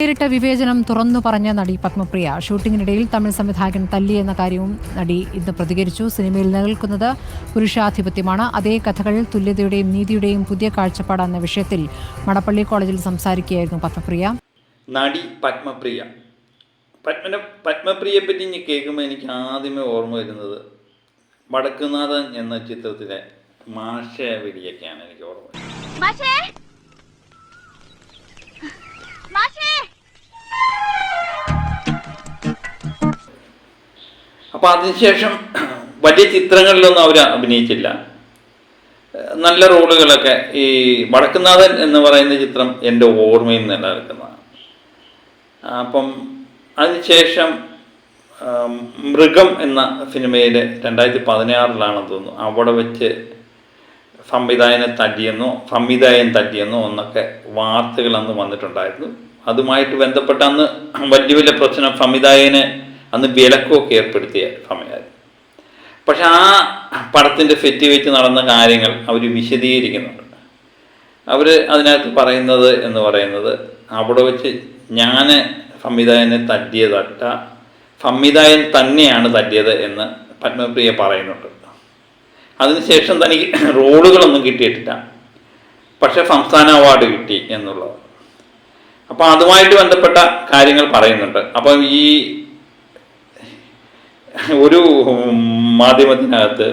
നേരിട്ട വിവേചനം തുറന്നു പറഞ്ഞ നടി പത്മപ്രിയ. ഷൂട്ടിങ്ങിനിടയിൽ തമിഴ് സംവിധായകൻ തല്ലിയെന്ന കാര്യവും നടി ഇന്ന് പ്രതികരിച്ചു. സിനിമയിൽ നിലനിൽക്കുന്നത് പുരുഷാധിപത്യമാണ്. അതേ കഥകളിൽ തുല്യതയുടെയും നീതിയുടെയും പുതിയ കാഴ്ചപ്പാടെന്ന വിഷയത്തിൽ മടപ്പള്ളി കോളേജിൽ സംസാരിക്കുകയായിരുന്നു പത്മപ്രിയ. നടി പത്മപ്രിയ. പത്മപ്രിയയെ പറ്റി ഇനി കേൾക്കുമ്പോൾ എനിക്ക് ആദ്യമേ ഓർമ്മ വരുന്നത് വടക്കുനാഥൻ എന്ന ചിത്രത്തിലെ മാഷവിളിയൊക്കെയാണ് എനിക്ക് ഓർമ്മ വരുന്നത്. അപ്പോൾ അതിനുശേഷം വലിയ ചിത്രങ്ങളിലൊന്നും അവർ അഭിനയിച്ചില്ല. നല്ല റോളുകളൊക്കെ ഈ വടക്കുനാഥൻ എന്ന് പറയുന്ന ചിത്രം എൻ്റെ ഓർമ്മയിൽ നിലനിൽക്കുന്നതാണ്. അപ്പം അതിനുശേഷം മൃഗം എന്ന സിനിമയിൽ 2016 തോന്നുന്നു, അവിടെ വെച്ച് സംവിധായകൻ തല്ലിയെന്നോ എന്നൊക്കെ വാർത്തകൾ അന്ന് വന്നിട്ടുണ്ടായിരുന്നു. അതുമായിട്ട് ബന്ധപ്പെട്ട അന്ന് വലിയ പ്രശ്നം, സംവിധായകന് അന്ന് വിലക്കൊക്കെ ഏർപ്പെടുത്തിയ സമയമായിരുന്നു. പക്ഷെ ആ പടത്തിൻ്റെ സെറ്റ് വെച്ച് നടന്ന കാര്യങ്ങൾ അവർ വിശദീകരിക്കുന്നുണ്ട്. അവർ അതിനകത്ത് പറയുന്നത് അവിടെ വെച്ച് ഞാൻ സംവിധായകനെ തല്ലിയതല്ല, സംവിധായകൻ തന്നെയാണ് തല്ലിയത് എന്ന് പത്മപ്രിയ പറയുന്നുണ്ട്. അതിനുശേഷം തനിക്ക് റോളുകളൊന്നും കിട്ടിയിട്ടില്ല, പക്ഷെ സംസ്ഥാന അവാർഡ് കിട്ടി എന്നുള്ളത്. അപ്പോൾ അതുമായിട്ട് ബന്ധപ്പെട്ട കാര്യങ്ങൾ പറയുന്നുണ്ട്. അപ്പം ഈ ഒരു മാധ്യമത്തിനകത്ത്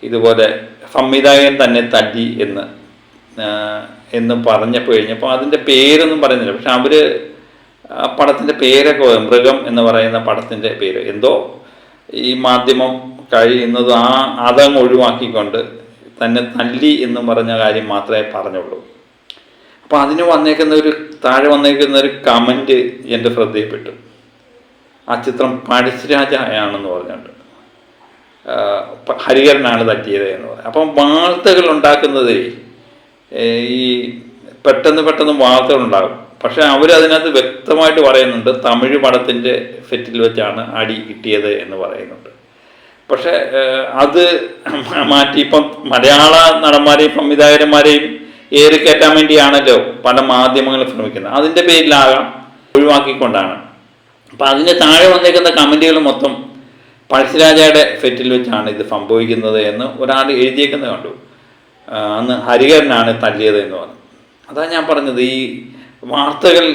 ഇതുപോലെ സംവിധായകൻ തന്നെ തല്ലി എന്ന് കഴിഞ്ഞപ്പോൾ അതിൻ്റെ പേരൊന്നും പറയുന്നില്ല. പക്ഷെ അവർ പടത്തിൻ്റെ പേരൊക്കെ മൃഗം എന്ന് പറയുന്ന പടത്തിൻ്റെ പേര് എന്തോ ഈ മാധ്യമം കഴിയുന്നത് അതങ്ങ് ഒഴിവാക്കിക്കൊണ്ട് തന്നെ തല്ലി എന്നും പറഞ്ഞ കാര്യം മാത്രമേ പറഞ്ഞുള്ളൂ. അപ്പോൾ അതിന് താഴെ വന്നേക്കുന്ന ഒരു കമൻറ്റ് എൻ്റെ ശ്രദ്ധയിൽപ്പെട്ടു. ആ ചിത്രം പഴശ്ശിരാജയാണെന്ന് പറഞ്ഞുകൊണ്ട് ഹരിഹരനാണ് തല്ലിയത് എന്ന് പറയും. അപ്പം വാർത്തകൾ ഉണ്ടാക്കുന്നത് ഈ പെട്ടെന്ന് വാർത്തകളുണ്ടാകും. പക്ഷെ അവരതിനകത്ത് വ്യക്തമായിട്ട് പറയുന്നുണ്ട് തമിഴ് പടത്തിൻ്റെ സെറ്റിൽ വെച്ചാണ് അടി കിട്ടിയത് എന്ന് പറയുന്നുണ്ട്. പക്ഷെ അത് മാറ്റി ഇപ്പം മലയാള നടന്മാരെയും സംവിധായകന്മാരെയും ഏറിക്കയറ്റാൻ വേണ്ടിയാണല്ലോ പല മാധ്യമങ്ങളും ശ്രമിക്കുന്നത്. അതിൻ്റെ പേരിലാകാം, ഒഴിവാക്കിക്കൊണ്ടാണ്. അപ്പം അതിന് താഴെ വന്നേക്കുന്ന കമൻറ്റുകൾ മൊത്തം പഴശ്ശിരാജയുടെ സെറ്റിൽ വെച്ചാണ് ഇത് സംഭവിക്കുന്നത് എന്ന് ഒരാൾ എഴുതിയേക്കുന്നത് കണ്ടു. അന്ന് ഹരിഹരനാണ് തല്ലിയത് എന്ന് പറഞ്ഞു. അതാണ് ഞാൻ പറഞ്ഞത്, ഈ വാർത്തകൾ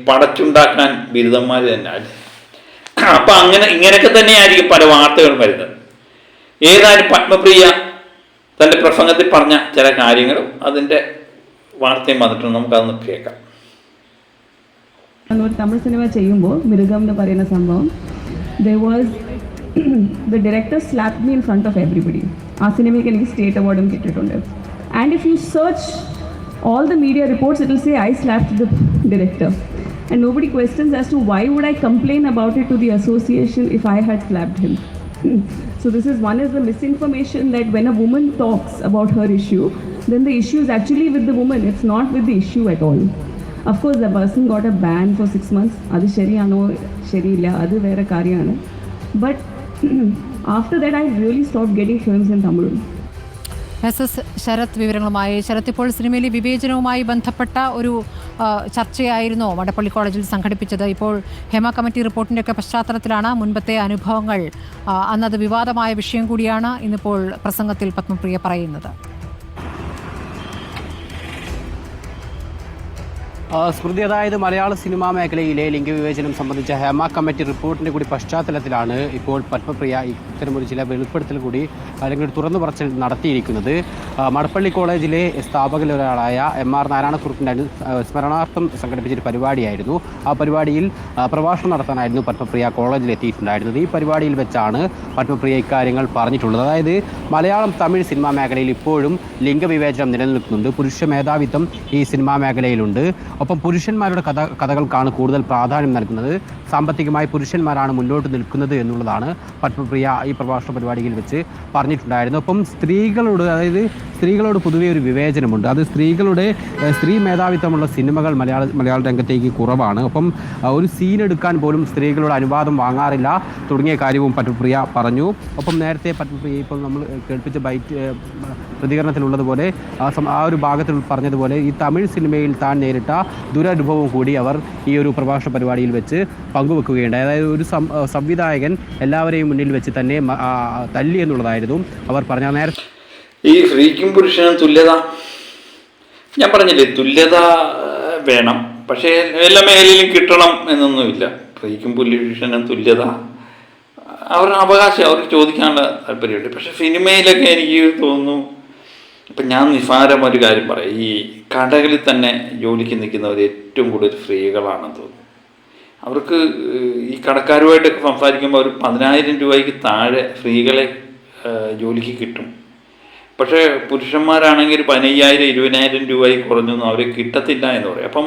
പടച്ചുണ്ടാക്കാൻ ബിരുദന്മാർ തന്നെ അല്ലേ. അപ്പം ഇങ്ങനെയൊക്കെ തന്നെയായിരിക്കും പല വാർത്തകളും വരുന്നത്. ഏതായാലും പത്മപ്രിയ തൻ്റെ പ്രസംഗത്തിൽ പറഞ്ഞ ചില കാര്യങ്ങളും അതിൻ്റെ വാർത്തയും വന്നിട്ടുണ്ട്, നമുക്കതൊന്ന് കേൾക്കാം. ഒരു തമിഴ് സിനിമ ചെയ്യുമ്പോൾ മൃഗം എന്ന് പറയുന്ന സംഭവം, the director slapped me in front of everybody. ആ സിനിമയ്ക്ക് എനിക്ക് സ്റ്റേറ്റ് അവാർഡും കിട്ടിയിട്ടുണ്ട്. And if you search all the media reports, it will say I slapped the director, and nobody questions as to why would I complain about it to the association if I had slapped him. So this is the misinformation that when a woman talks about her issue, then the issue is actually with the woman, it's not with the issue at all. Of course the person got a ban for 6 months, adu sheriyano sheriyilla adu vera karyana, but after that I really stopped getting films in Tamil. SS Sarath വിവരങ്ങളുമായി. ശരത്, ഇപ്പോൾ സിനിമയിലെ വിവേചനവുമായി ബന്ധപ്പെട്ട ഒരു ചർച്ചയായിരുന്നു മടപ്പള്ളി കോളേജിൽ സംഘടിപ്പിച്ചത്. ഇപ്പോൾ Hema committee റിപ്പോർട്ടിൻ്റെയൊക്കെ പശ്ചാത്തലത്തിലാണ് മുൻപത്തെ അനുഭവങ്ങൾ, അന്നത് വിവാദമായ വിഷയം കൂടിയാണ് ഇന്നിപ്പോൾ പ്രസംഗത്തിൽ പത്മപ്രിയ പറയുന്നത്. സ്മൃതി, അതായത് മലയാള സിനിമാ മേഖലയിലെ ലിംഗവിവേചനം സംബന്ധിച്ച ഹേമ കമ്മിറ്റി റിപ്പോർട്ടിൻ്റെ കൂടി പശ്ചാത്തലത്തിലാണ് ഇപ്പോൾ പത്മപ്രിയ ഇത്തരമൊരു ചില വെളിപ്പെടുത്തൽ കൂടി അല്ലെങ്കിൽ തുറന്നു പറച്ചിൽ നടത്തിയിരിക്കുന്നത്. മടപ്പള്ളി കോളേജിലെ സ്ഥാപകരിലൊരാളായ MR നാരായണക്കുറുപ്പിൻ്റെ സ്മരണാർത്ഥം സംഘടിപ്പിച്ചൊരു പരിപാടിയായിരുന്നു. ആ പരിപാടിയിൽ പ്രഭാഷണം നടത്താനായിരുന്നു പത്മപ്രിയ കോളേജിലെത്തിയിട്ടുണ്ടായിരുന്നത്. ഈ പരിപാടിയിൽ വെച്ചാണ് പത്മപ്രിയ ഇക്കാര്യങ്ങൾ പറഞ്ഞിട്ടുള്ളത്. അതായത് മലയാളം തമിഴ് സിനിമാ മേഖലയിൽ ഇപ്പോഴും ലിംഗവിവേചനം നിലനിൽക്കുന്നുണ്ട്. പുരുഷ മേധാവിത്വം ഈ സിനിമാ മേഖലയിലുണ്ട്. ഒപ്പം പുരുഷന്മാരുടെ കഥകൾക്കാണ് കൂടുതൽ പ്രാധാന്യം നൽകുന്നത്. സാമ്പത്തികമായി പുരുഷന്മാരാണ് മുന്നോട്ട് നിൽക്കുന്നത് എന്നുള്ളതാണ് പത്മപ്രിയ ഈ പ്രഭാഷണ പരിപാടിയിൽ വെച്ച് പറഞ്ഞിട്ടുണ്ടായിരുന്നു. ഒപ്പം സ്ത്രീകളോട്, അതായത് സ്ത്രീകളോട് പൊതുവെ ഒരു വിവേചനമുണ്ട്. അത് സ്ത്രീ മേധാവിത്വമുള്ള സിനിമകൾ മലയാള രംഗത്തേക്ക് കുറവാണ്. ഒപ്പം ഒരു സീൻ എടുക്കാൻ പോലും സ്ത്രീകളുടെ അനുവാദം വാങ്ങാറില്ല തുടങ്ങിയ കാര്യവും പത്മപ്രിയ പറഞ്ഞു. ഒപ്പം നേരത്തെ പത്മപ്രിയ ഇപ്പോൾ നമ്മൾ കേൾപ്പിച്ച പ്രതികരണത്തിലുള്ളതുപോലെ ആ ഒരു ഭാഗത്തിൽ പറഞ്ഞതുപോലെ ഈ തമിഴ് സിനിമയിൽ താൻ നേരിട്ട ദുരനുഭവം കൂടി അവർ ഈ ഒരു പ്രഭാഷണ പരിപാടിയിൽ വെച്ച് പങ്കുവെക്കുകയുണ്ടായി. അതായത് ഒരു സംവിധായകൻ എല്ലാവരെയും മുന്നിൽ വെച്ച് തന്നെ തല്ലി എന്നുള്ളതായിരുന്നു അവർ പറഞ്ഞ. നേരത്തെ ഈ സ്ത്രീക്കും പുരുഷനും തുല്യത ഞാൻ പറഞ്ഞില്ലേ, തുല്യത വേണം, പക്ഷേ എല്ലാ മേഖലയിലും കിട്ടണം എന്നൊന്നുമില്ല. സ്ത്രീക്കും പുരുഷനും തുല്യത അവരുടെ അവകാശം അവർക്ക് ചോദിക്കാനുള്ള താല്പര്യമുണ്ട്. പക്ഷെ സിനിമയിലൊക്കെ എനിക്ക് തോന്നുന്നു, ഇപ്പം ഞാൻ നിസ്സാരം ഒരു കാര്യം പറയാം, ഈ കടകളിൽ തന്നെ ജോലിക്ക് നിൽക്കുന്നവർ ഏറ്റവും കൂടുതൽ സ്ത്രീകളാണെന്ന് തോന്നുന്നു. അവർക്ക് ഈ കടക്കാരുമായിട്ടൊക്കെ സംസാരിക്കുമ്പോൾ ഒരു 10,000 രൂപയ്ക്ക് താഴെ സ്ത്രീകളെ ജോലിക്ക് കിട്ടും. പക്ഷേ പുരുഷന്മാരാണെങ്കിൽ 15,000 20,000 രൂപയ്ക്ക് കുറഞ്ഞൊന്നും അവരെ കിട്ടത്തില്ല എന്ന് പറയും. അപ്പം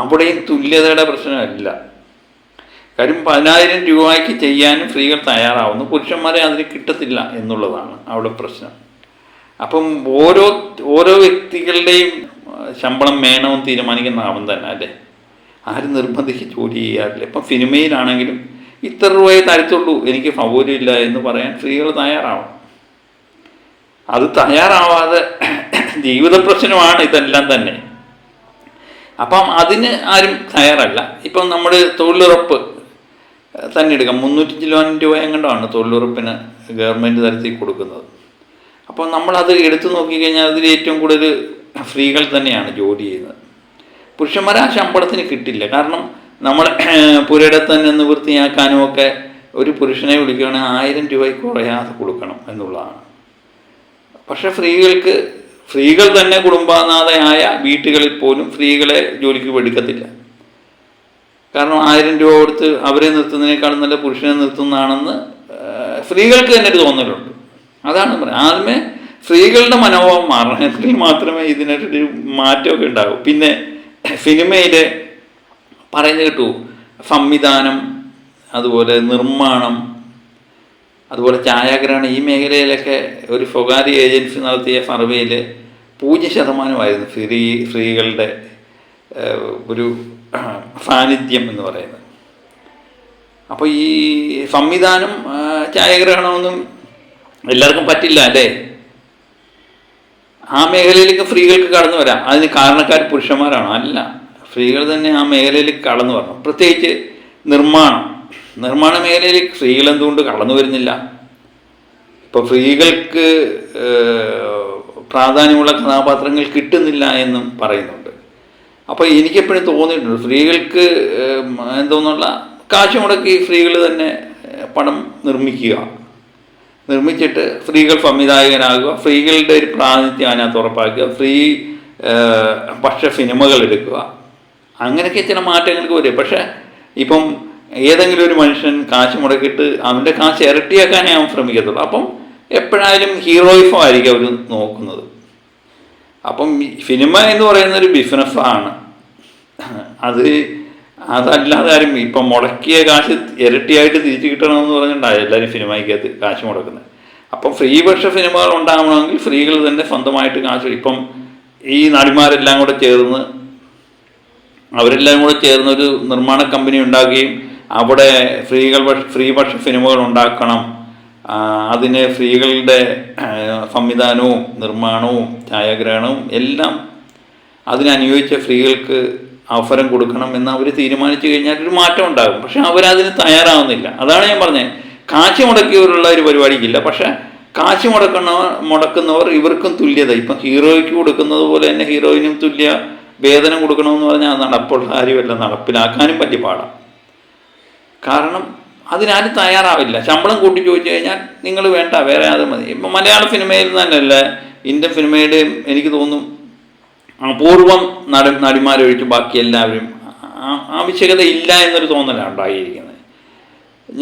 അവിടെയും തുല്യതയുടെ പ്രശ്നമല്ല. കാര്യം 10,000 രൂപയ്ക്ക് ചെയ്യാനും സ്ത്രീകൾ തയ്യാറാവുന്നു, പുരുഷന്മാരെ അതിന് കിട്ടത്തില്ല എന്നുള്ളതാണ് അവിടെ പ്രശ്നം. അപ്പം ഓരോ വ്യക്തികളുടെയും ശമ്പളം വേണമെന്ന് തീരുമാനിക്കുന്ന അവൻ തന്നെ അല്ലേ, ആരും നിർബന്ധിച്ച് ജോലി ചെയ്യാറില്ല. ഇപ്പം സിനിമയിലാണെങ്കിലും ഇത്ര രൂപയെ തരത്തുള്ളൂ, എനിക്ക് സൗകര്യമില്ല എന്ന് പറയാൻ സ്ത്രീകൾ തയ്യാറാവും. അത് തയ്യാറാവാതെ ജീവിത പ്രശ്നമാണ് ഇതെല്ലാം തന്നെ. അപ്പം അതിന് ആരും തയ്യാറല്ല. ഇപ്പം നമ്മൾ തൊഴിലുറപ്പ് തന്നെ എടുക്കാം, 300 രൂപ എങ്ങനെയാണ് തൊഴിലുറപ്പിന് ഗവൺമെൻറ് തലത്തിൽ കൊടുക്കുന്നത്. അപ്പോൾ നമ്മളത് എടുത്തു നോക്കിക്കഴിഞ്ഞാൽ അതിൽ ഏറ്റവും കൂടുതൽ സ്ത്രീകൾ തന്നെയാണ് ജോലി ചെയ്യുന്നത്. പുരുഷന്മാർ ആ ശമ്പളത്തിന് കിട്ടില്ല. കാരണം നമ്മൾ പുരയിടത്ത് നിന്ന് വൃത്തിയാക്കാനും ഒക്കെ ഒരു പുരുഷനെ വിളിക്കുകയാണെങ്കിൽ 1000 രൂപയ്ക്ക് കുറയാതെ കൊടുക്കണം എന്നുള്ളതാണ്. പക്ഷെ സ്ത്രീകൾ തന്നെ കുടുംബനാഥയായ വീട്ടുകളിൽ പോലും സ്ത്രീകളെ ജോലിക്ക് എടുക്കത്തില്ല. കാരണം 1000 രൂപ കൊടുത്ത് അവരെ നിർത്തുന്നതിനേക്കാളും നല്ല പുരുഷനെ നിർത്തുന്നതാണെന്ന് സ്ത്രീകൾക്ക് തന്നെ ഒരു തോന്നലുണ്ട്. അതാണ് പറയുന്നത്. ആദ്യമേ സ്ത്രീകളുടെ മനോഭാവം മാറണമെങ്കിൽ മാത്രമേ ഇതിനൊരു മാറ്റമൊക്കെ ഉണ്ടാകൂ. പിന്നെ സിനിമയിൽ പറയുന്നത് കേട്ടു, സംവിധാനം, അതുപോലെ നിർമ്മാണം, അതുപോലെ ഛായാഗ്രഹണം, ഈ മേഖലയിലൊക്കെ ഒരു സ്വകാര്യ ഏജൻസി നടത്തിയ സർവേയിൽ 0% സ്ത്രീകളുടെ ഒരു സാന്നിധ്യം എന്ന് പറയുന്നത്. അപ്പോൾ ഈ സംവിധാനം, ഛായാഗ്രഹണമൊന്നും എല്ലാവർക്കും പറ്റില്ല അല്ലേ. ആ മേഖലയിലേക്ക് സ്ത്രീകൾക്ക് കടന്നു വരാം. അതിന് കാരണക്കാർ പുരുഷന്മാരാണോ? അല്ല, സ്ത്രീകൾ തന്നെ ആ മേഖലയിലേക്ക് കടന്നു വരണം. പ്രത്യേകിച്ച് നിർമ്മാണ മേഖലയിലേക്ക് സ്ത്രീകൾ എന്തുകൊണ്ട് കടന്നു വരുന്നില്ല? ഇപ്പോൾ സ്ത്രീകൾക്ക് പ്രാധാന്യമുള്ള കഥാപാത്രങ്ങൾ കിട്ടുന്നില്ല എന്നും പറയുന്നുണ്ട്. അപ്പോൾ എനിക്കെപ്പോഴും തോന്നിയിട്ടുണ്ട്, സ്ത്രീകൾക്ക് എന്തോന്നുള്ള കാശ് മുടക്കി സ്ത്രീകൾ തന്നെ പടം നിർമ്മിച്ചിട്ട് സ്ത്രീകൾ സംവിധായകനാകുക, സ്ത്രീകളുടെ ഒരു പ്രാതിനിധ്യം അതിനകത്ത് ഉറപ്പാക്കുക, പക്ഷ സിനിമകൾ എടുക്കുക, അങ്ങനെയൊക്കെ ചില മാറ്റങ്ങൾക്ക് വരും. പക്ഷേ ഇപ്പം ഏതെങ്കിലും ഒരു മനുഷ്യൻ കാശ് മുടക്കിയിട്ട് അവൻ്റെ കാശ് ഇരട്ടിയാക്കാനേ അവൻ ശ്രമിക്കത്തുള്ളൂ. അപ്പം എപ്പോഴായാലും ഹീറോയിസം ആയിരിക്കും അവർ നോക്കുന്നത്. അപ്പം സിനിമ എന്ന് പറയുന്നൊരു ബിസിനസ്സാണ്. അതല്ലാതെ ആരും ഇപ്പം മുടക്കിയ കാശ് ഇരട്ടിയായിട്ട് തിരിച്ചു കിട്ടണമെന്ന് പറഞ്ഞിട്ടുണ്ടായി എല്ലാവരും സിനിമയ്ക്കകത്ത് കാശ് മുടക്കുന്നത്. അപ്പം സ്ത്രീപക്ഷ സിനിമകൾ ഉണ്ടാകണമെങ്കിൽ സ്ത്രീകൾ തന്നെ സ്വന്തമായിട്ട് കാശ്, ഇപ്പം ഈ നടിമാരെല്ലാം കൂടെ ചേർന്ന് ഒരു നിർമ്മാണ കമ്പനി ഉണ്ടാക്കുകയും അവിടെ സ്ത്രീപക്ഷ സിനിമകൾ ഉണ്ടാക്കണം, അതിന് സ്ത്രീകളുടെ സംവിധാനവും നിർമ്മാണവും ഛായാഗ്രഹണവും എല്ലാം അതിനനുയോജിച്ച സ്ത്രീകൾക്ക് അവസരം കൊടുക്കണം എന്ന് അവർ തീരുമാനിച്ചു കഴിഞ്ഞാൽ ഒരു മാറ്റം ഉണ്ടാകും. പക്ഷെ അവരതിന് തയ്യാറാവുന്നില്ല. അതാണ് ഞാൻ പറഞ്ഞത്, കാശ് മുടക്കിയവരുള്ള ഒരു പരിപാടിക്കില്ല. പക്ഷെ കാശ് മുടക്കുന്നവർ ഇവർക്കും തുല്യത, ഇപ്പം ഹീറോയ്ക്ക് കൊടുക്കുന്നത് പോലെ തന്നെ ഹീറോയിനും തുല്യ വേതനം കൊടുക്കണമെന്ന് പറഞ്ഞാൽ അത് നടപ്പുള്ള കാര്യമല്ല, നടപ്പിലാക്കാനും പറ്റി പാടാം. കാരണം അതിനാരും തയ്യാറാവില്ല. ശമ്പളം കൂട്ടി ചോദിച്ചു കഴിഞ്ഞാൽ നിങ്ങൾ വേണ്ട, വേറെ അത് മതി. ഇപ്പം മലയാള സിനിമയിൽ തന്നെയല്ല, ഇന്ത്യൻ സിനിമയുടെയും എനിക്ക് തോന്നും അപൂർവം നടിമാരൊഴിച്ച് ബാക്കി എല്ലാവരും ആവശ്യകത ഇല്ല എന്നൊരു തോന്നലാണ് ഉണ്ടായിരിക്കുന്നത്.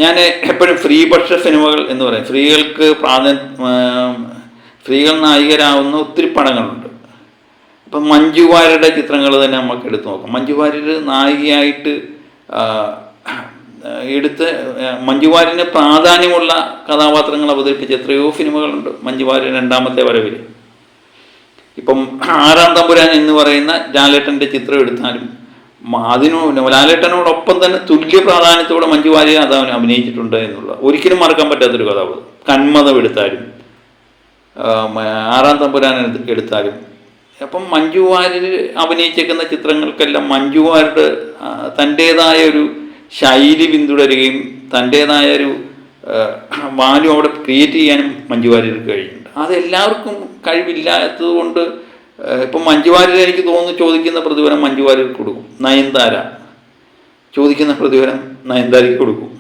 ഞാൻ എപ്പോഴും സ്ത്രീപക്ഷ സിനിമകൾ എന്ന് പറയും, സ്ത്രീകൾ നായികരാവുന്ന ഒത്തിരി പടങ്ങളുണ്ട്. ഇപ്പം മഞ്ജു വാര്യരുടെ ചിത്രങ്ങൾ തന്നെ നമുക്ക് എടുത്തു നോക്കാം. മഞ്ജു വാര്യർ നായികയായിട്ട് മഞ്ജു വാര്യന് പ്രാധാന്യമുള്ള കഥാപാത്രങ്ങൾ അവതരിപ്പിച്ച എത്രയോ സിനിമകളുണ്ട്. മഞ്ജു വാര്യർ രണ്ടാമത്തെ വരവിൽ ഇപ്പം ആറാം തമ്പുരാൻ എന്ന് പറയുന്ന ലാലേട്ടൻ്റെ ചിത്രം എടുത്താലും ലാലേട്ടനോടൊപ്പം തന്നെ തുല്യ പ്രാധാന്യത്തോടെ മഞ്ജു വാര്യർ അത് അവൻ അഭിനയിച്ചിട്ടുണ്ട് എന്നുള്ള ഒരിക്കലും മറക്കാൻ പറ്റാത്തൊരു കഥാപാത്രം. കന്മതം എടുത്താലും ആറാം തമ്പുരാൻ എടുത്താലും അപ്പം മഞ്ജു വാര്യർ അഭിനയിച്ചേക്കുന്ന ചിത്രങ്ങൾക്കെല്ലാം മഞ്ജു വാര്യരുടെ തൻ്റേതായ ഒരു ശൈലി പിന്തുടരുകയും തൻ്റേതായ ഒരു വാല്യൂ അവിടെ ക്രിയേറ്റ് ചെയ്യാനും മഞ്ജു വാര്യർക്ക് കഴിയുന്നുണ്ട്. അതെല്ലാവർക്കും കഴിവില്ലാത്തത് കൊണ്ട് ഇപ്പം മഞ്ജു വാര്യർ എനിക്ക് തോന്നുന്നു ചോദിക്കുന്ന പ്രതിഫലം മഞ്ജു വാര്യർക്ക് കൊടുക്കും. നയൻതാര ചോദിക്കുന്ന പ്രതിഫലം നയൻതാരയ്ക്ക് കൊടുക്കും.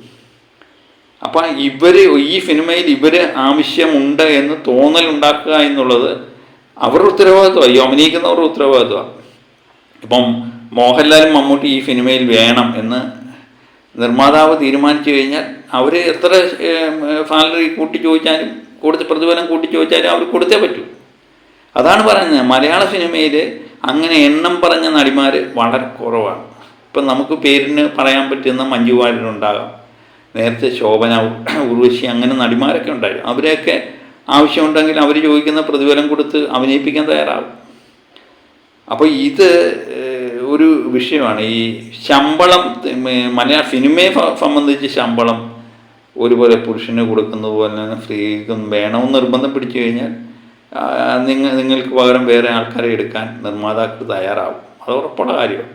അപ്പം ഈ സിനിമയിൽ ആവശ്യമുണ്ട് എന്ന് തോന്നലുണ്ടാക്കുക എന്നുള്ളത് അവരുടെ ഉത്തരവാദിത്വമാണ്, ഈ അഭിനയിക്കുന്നവരുടെ ഉത്തരവാദിത്വമാണ്. ഇപ്പം മോഹൻലാലും മമ്മൂട്ടി ഈ സിനിമയിൽ വേണം എന്ന് നിർമ്മാതാവ് തീരുമാനിച്ചു കഴിഞ്ഞാൽ അവർ എത്ര സാലറി കൂട്ടി ചോദിച്ചാലും പ്രതിഫലം കൂട്ടി ചോദിച്ചാലും അവർ കൊടുത്തേ പറ്റൂ. അതാണ് പറയുന്നത്, മലയാള സിനിമയിൽ അങ്ങനെ എണ്ണം പറഞ്ഞ നടിമാർ വളരെ കുറവാണ്. ഇപ്പം നമുക്ക് പേരിന് പറയാൻ പറ്റുന്ന മഞ്ജു വാര്യരുണ്ടാകാം, നേരത്തെ ശോഭന, ഉർവശി, അങ്ങനെ നടിമാരൊക്കെ ഉണ്ടായിരുന്നു. അവരെയൊക്കെ ആവശ്യമുണ്ടെങ്കിൽ അവർ ചോദിക്കുന്ന പ്രതിഫലം കൊടുത്ത് അഭിനയിപ്പിക്കാൻ തയ്യാറാകും. അപ്പോൾ ഇത് ഒരു വിഷയമാണ്. ഈ ശമ്പളം മലയാള സിനിമയെ സംബന്ധിച്ച് ശമ്പളം ഒരുപോലെ പുരുഷന് കൊടുക്കുന്നത് പോലെ തന്നെ സ്ത്രീക്കും വേണമെന്ന് നിർബന്ധം പിടിച്ചു കഴിഞ്ഞാൽ നിങ്ങൾക്ക് പകരം വേറെ ആൾക്കാരെ എടുക്കാൻ നിർമ്മാതാക്കൾ തയ്യാറാവും. അത് ഉറപ്പുള്ള കാര്യമാണ്.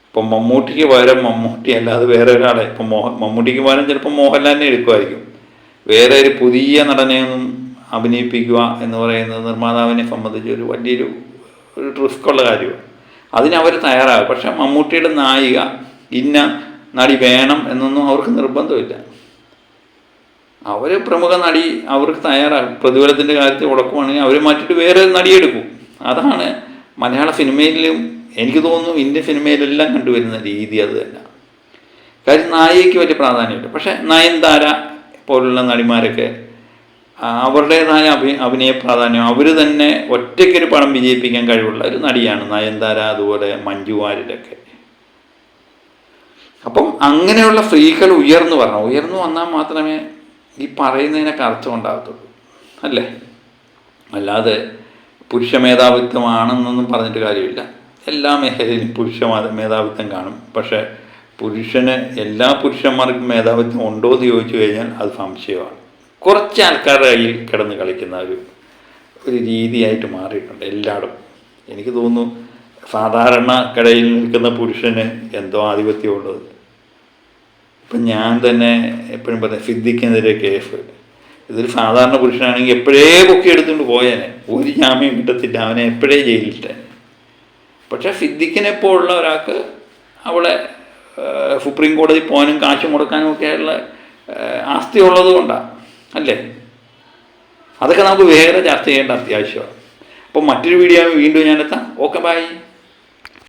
ഇപ്പം മമ്മൂട്ടിക്ക് പകരം മമ്മൂട്ടി അല്ലാതെ വേറെ ഒരാളെ, ഇപ്പം മമ്മൂട്ടിക്ക് പകരം ചിലപ്പോൾ മോഹൻലാലിനെ എടുക്കുമായിരിക്കും. വേറെ ഒരു പുതിയ നടനെയൊന്നും അഭിനയിപ്പിക്കുക എന്ന് പറയുന്നത് നിർമ്മാതാവിനെ സംബന്ധിച്ച് ഒരു വലിയൊരു റിസ്ക്കുള്ള കാര്യമാണ്. അതിനവർ തയ്യാറാകും. പക്ഷെ മമ്മൂട്ടിയുടെ നായിക ഇന്ന നടി വേണം എന്നൊന്നും അവർക്ക് നിർബന്ധമില്ല. അവർ പ്രമുഖ നടി അവർക്ക് തയ്യാറാകും. പ്രതിഫലത്തിൻ്റെ കാര്യത്തിൽ ഉടക്കുവാണെങ്കിൽ അവർ മാറ്റിയിട്ട് വേറെ നടിയെടുക്കും. അതാണ് മലയാള സിനിമയിലും എനിക്ക് തോന്നുന്നു ഇന്ത്യൻ സിനിമയിലെല്ലാം കണ്ടുവരുന്ന രീതി അത് തന്നെ. കാര്യം നായികയ്ക്ക് വലിയ പ്രാധാന്യമില്ല. പക്ഷേ നയൻതാര പോലുള്ള നടിമാരൊക്കെ അവരുടേതായ അഭിനയ പ്രാധാന്യം, അവർ തന്നെ ഒറ്റയ്ക്കൊരു പടം വിജയിപ്പിക്കാൻ കഴിവുള്ള ഒരു നടിയാണ് നയൻതാര, അതുപോലെ മഞ്ജു വാര്യരൊക്കെ. അപ്പം അങ്ങനെയുള്ള സ്ത്രീകൾ ഉയർന്നു വന്നാൽ മാത്രമേ ഈ പറയുന്നതിനൊക്കെ അർത്ഥം ഉണ്ടാകത്തുള്ളൂ, അല്ലേ? അല്ലാതെ പുരുഷ മേധാവിത്വമാണെന്നൊന്നും പറഞ്ഞിട്ട് കാര്യമില്ല. എല്ലാ മേഖലയിലും പുരുഷ മേധാവിത്വം കാണും. പക്ഷേ എല്ലാ പുരുഷന്മാർക്കും മേധാവിത്വം ഉണ്ടോ എന്ന് ചോദിച്ചു കഴിഞ്ഞാൽ അത് സംശയമാണ്. കുറച്ച് ആൾക്കാരുടെ കയ്യിൽ കിടന്ന് കളിക്കുന്ന ഒരു രീതിയായിട്ട് മാറിയിട്ടുണ്ട് എല്ലായിടും. എനിക്ക് തോന്നുന്നു സാധാരണ കടയിൽ നിൽക്കുന്ന പുരുഷന് എന്തോ ആധിപത്യമുള്ളത്. ഇപ്പം ഞാൻ തന്നെ എപ്പോഴും പറയാം, സിദ്ദിഖിനെതിരെ കേസ്, ഇതൊരു സാധാരണ പുരുഷനാണെങ്കിൽ എപ്പോഴേ പൊക്കി എടുത്തുകൊണ്ട് പോയേനെ, ഒരു ജാമ്യം കിട്ടത്തില്ല, അവനെ എപ്പോഴേ ജയിലിട്ടെ. പക്ഷേ സിദ്ദിഖിനെ പോലുള്ള ഒരാൾക്ക് അവളെ സുപ്രീം കോടതി പോകാനും കാശ് മുടക്കാനും ഒക്കെയുള്ള ആസ്തി ഉള്ളത് കൊണ്ടാണ്, അല്ലേ? അതൊക്കെ നമുക്ക് വേറെ ചർച്ച ചെയ്യേണ്ട അത്യാവശ്യമാണ്. അപ്പോൾ മറ്റൊരു വീഡിയോ വീണ്ടും ഞാനെത്താം. Okay, by.